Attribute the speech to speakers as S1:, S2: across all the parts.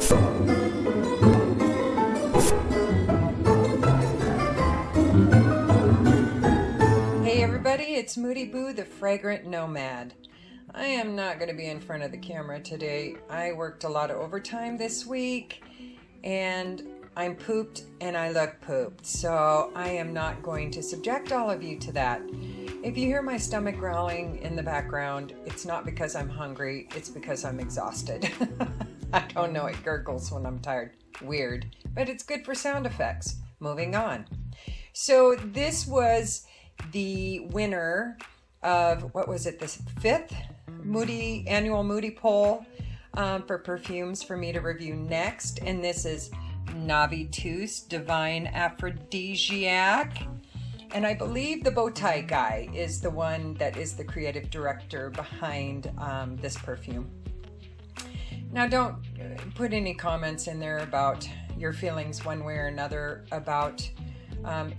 S1: Hey everybody, it's Moody Boo, the Fragrant Nomad. I am not going to be in front of the camera today. I worked a lot of overtime this week and I'm pooped and I look pooped. So I am not going to subject all of you to that. If you hear my stomach growling in the background, it's not because I'm hungry, it's because I'm exhausted. I don't know, it gurgles when I'm tired. Weird, but it's good for sound effects. Moving on. So this was the winner of, what was it, the 5th Annual Moody Poll for perfumes for me to review next. And this is Navitus Divine Aphrodisiac. And I believe the bow tie guy is the one that is the creative director behind this perfume. Now don't put any comments in there about your feelings one way or another about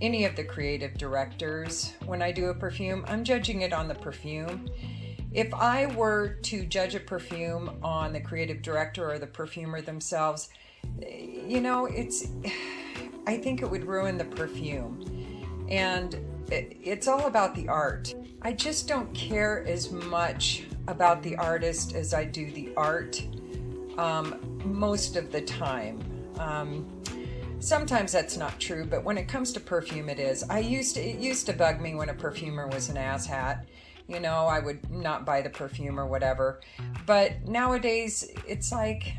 S1: any of the creative directors. When I do a perfume, I'm judging it on the perfume. If I were to judge a perfume on the creative director or the perfumer themselves, you know, I think it would ruin the perfume. And it's all about the art. I just don't care as much about the artist as I do the art most of the time. Sometimes that's not true, but when it comes to perfume, it is. It used to bug me when a perfumer was an asshat. You know, I would not buy the perfume or whatever. But nowadays, it's like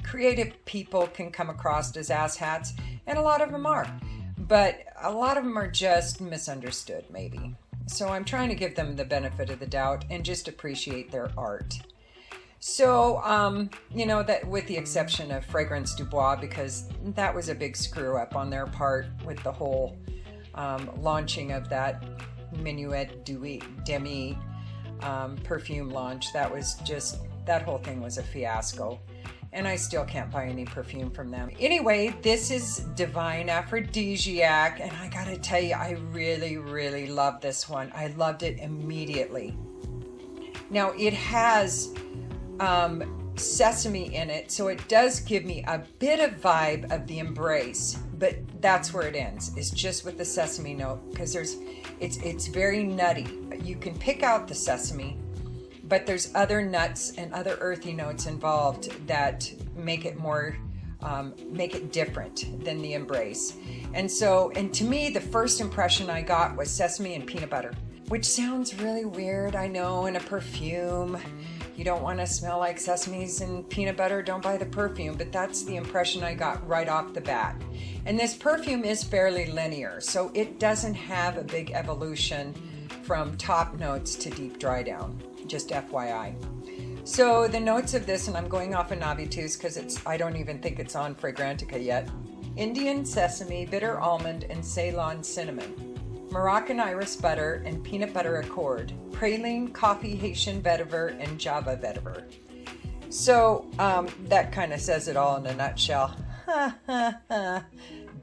S1: creative people can come across as asshats, and a lot of them are. But a lot of them are just misunderstood, maybe. So I'm trying to give them the benefit of the doubt and just appreciate their art. So, you know, that with the exception of Fragrance Du Bois, because that was a big screw up on their part with the whole launching of that Minuet Demi perfume launch. That was just, that whole thing was a fiasco. And I still can't buy any perfume from them. Anyway, this is Divine Aphrodisiac, and I gotta tell you, I really, really love this one. I loved it immediately. Now, it has sesame in it, so it does give me a bit of vibe of the Embrace, but that's where it ends. It's just with the sesame note, because it's very nutty. You can pick out the sesame, but there's other nuts and other earthy notes involved that make it more, make it different than the Embrace. And to me, the first impression I got was sesame and peanut butter, which sounds really weird, I know, in a perfume. You don't want to smell like sesames and peanut butter, don't buy the perfume, but that's the impression I got right off the bat. And this perfume is fairly linear, so it doesn't have a big evolution from top notes to deep dry down, just FYI. So the notes of this, and I'm going off of Navitus because I don't even think it's on Fragrantica yet. Indian sesame, bitter almond, and Ceylon cinnamon. Moroccan iris butter and peanut butter accord. Praline, coffee, Haitian vetiver, and Java vetiver. So that kind of says it all in a nutshell.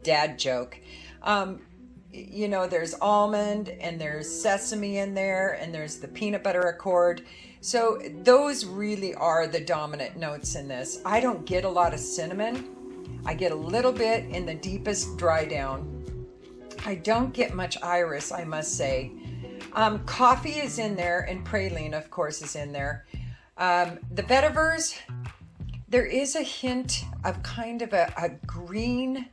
S1: Dad joke. You know, there's almond and there's sesame in there and there's the peanut butter accord. So those really are the dominant notes in this. I don't get a lot of cinnamon. I get a little bit in the deepest dry down. I don't get much iris, I must say. Coffee is in there, and praline, of course, is in there. The vetivers, there is a hint of kind of a green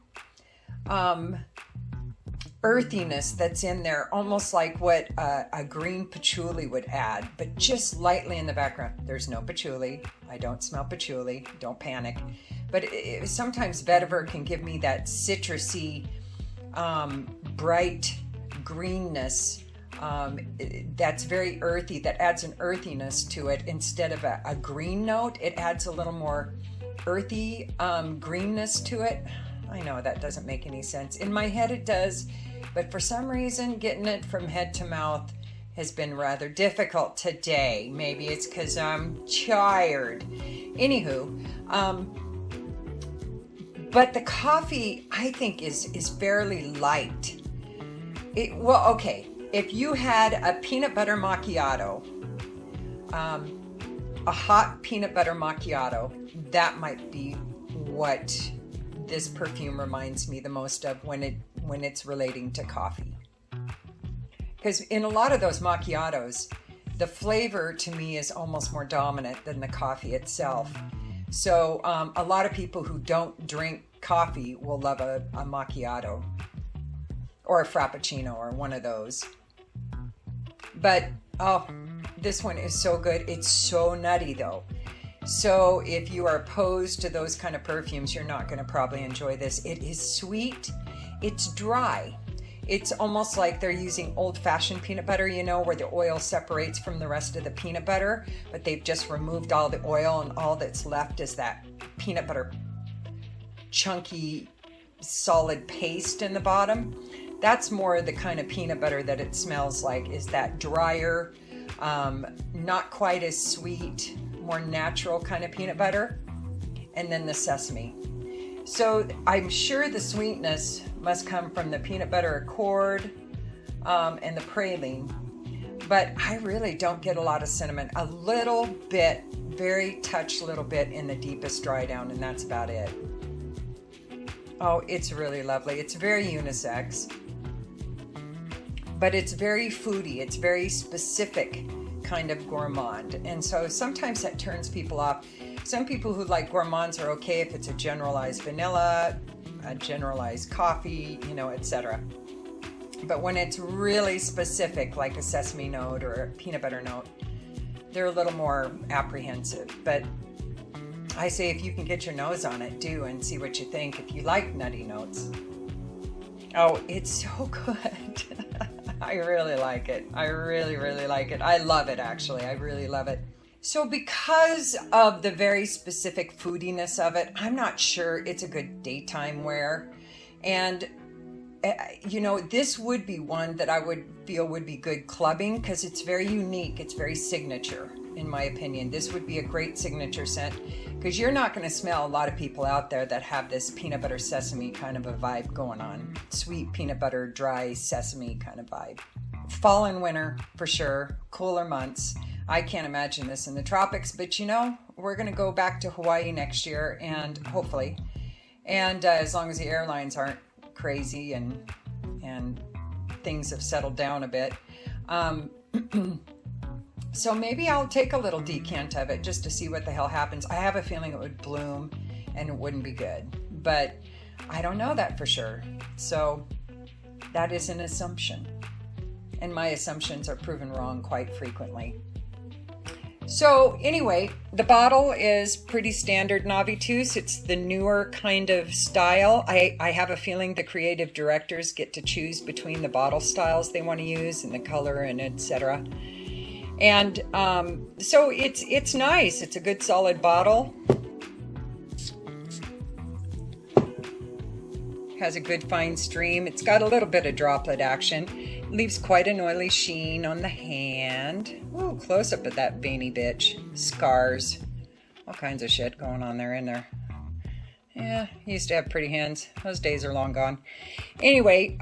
S1: earthiness that's in there, almost like what a green patchouli would add, but just lightly in the background. There's no patchouli. I don't smell patchouli. Don't panic. But sometimes vetiver can give me that citrusy, bright greenness that's very earthy, that adds an earthiness to it. Instead of a green note, it adds a little more earthy greenness to it. I know that doesn't make any sense. In my head it does, but for some reason getting it from head to mouth has been rather difficult today. Maybe it's because I'm tired. Anywho, but the coffee, I think, is fairly light. Well, okay, if you had a peanut butter macchiato, a hot peanut butter macchiato. That might be what this perfume reminds me the most of when it's relating to coffee. Because in a lot of those macchiatos, the flavor to me is almost more dominant than the coffee itself. So a lot of people who don't drink coffee will love a macchiato or a frappuccino or one of those. But oh, this one is so good. It's so nutty though. So if you are opposed to those kind of perfumes, you're not going to probably enjoy this. It is sweet. It's dry. It's almost like they're using old-fashioned peanut butter, you know, where the oil separates from the rest of the peanut butter, but they've just removed all the oil and all that's left is that peanut butter chunky, solid paste in the bottom. That's more the kind of peanut butter that it smells like, is that drier, not quite as sweet, more natural kind of peanut butter, and then the sesame. So I'm sure the sweetness must come from the peanut butter accord and the praline, but I really don't get a lot of cinnamon. A little bit, very touch little bit in the deepest dry down, and that's about it. Oh, it's really lovely. It's very unisex, but it's very foodie. It's very specific kind of gourmand, and so sometimes that turns people off. Some people who like gourmands are okay if it's a generalized vanilla, a generalized coffee, you know, etc. But when it's really specific, like a sesame note or a peanut butter note, they're a little more apprehensive. But I say if you can get your nose on it, do, and see what you think if you like nutty notes. Oh, it's so good. I really like it. I really, really like it. I love it, actually. I really love it. So because of the very specific foodiness of it, I'm not sure it's a good daytime wear. And, you know, this would be one that I would feel would be good clubbing because it's very unique. It's very signature, in my opinion. This would be a great signature scent because you're not going to smell a lot of people out there that have this peanut butter sesame kind of a vibe going on. Sweet peanut butter, dry sesame kind of vibe. Fall and winter, for sure. Cooler months. I can't imagine this in the tropics, but you know, we're going to go back to Hawaii next year, and hopefully, and as long as the airlines aren't crazy and things have settled down a bit. So maybe I'll take a little decant of it just to see what the hell happens. I have a feeling it would bloom and it wouldn't be good, but I don't know that for sure. So that is an assumption, and my assumptions are proven wrong quite frequently. So anyway, the bottle is pretty standard Navitus. It's the newer kind of style. I have a feeling the creative directors get to choose between the bottle styles they want to use and the color and etc. And so it's nice. It's a good solid bottle. Has a good fine stream. It's got a little bit of droplet action. It leaves quite an oily sheen on the hand. Ooh, close up of that veiny bitch. Scars. All kinds of shit going on there in there. Yeah, used to have pretty hands. Those days are long gone. Anyway,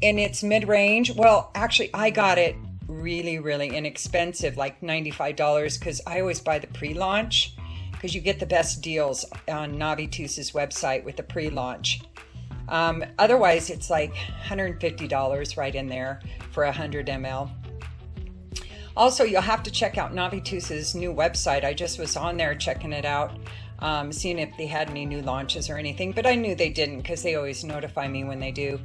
S1: in its mid-range, well, actually, I got it really, really inexpensive, like $95, because I always buy the pre-launch, because you get the best deals on Navitus's website with the pre-launch. Otherwise, it's like $150 right in there for 100 ml. Also, you'll have to check out Navitus's new website. I just was on there checking it out, seeing if they had any new launches or anything, but I knew they didn't because they always notify me when they do.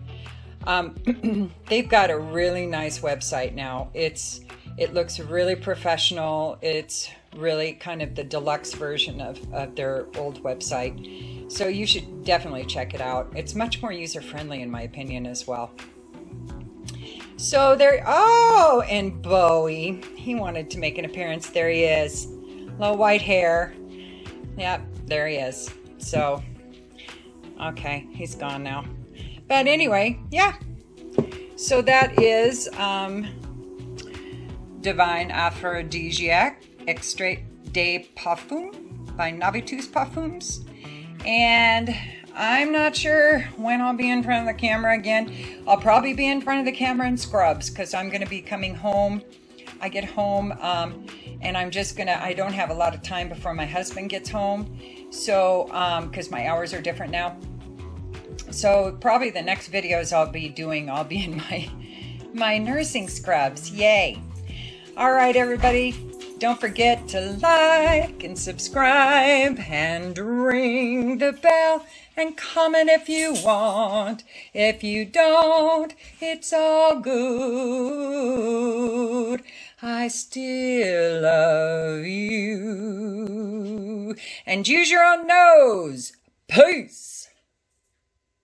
S1: They've got a really nice website now. It looks really professional. It's really kind of the deluxe version of their old website. So you should definitely check it out. It's much more user-friendly in my opinion as well. So there, oh, and Bowie, he wanted to make an appearance. There he is. Little white hair. Yep, there he is. So, okay, he's gone now. But anyway, yeah. So that is Divine Aphrodisiac Extrait de Parfum by Navitus Parfums. And I'm not sure when I'll be in front of the camera again. I'll probably be in front of the camera in scrubs because I'm going to be coming home I get home, and I'm just gonna, I don't have a lot of time before my husband gets home. So, because my hours are different now. So probably the next videos I'll be in my nursing scrubs. Yay. All right, everybody. Don't forget to like and subscribe and ring the bell and comment if you want. If you don't, it's all good. I still love you. And use your own nose. Peace.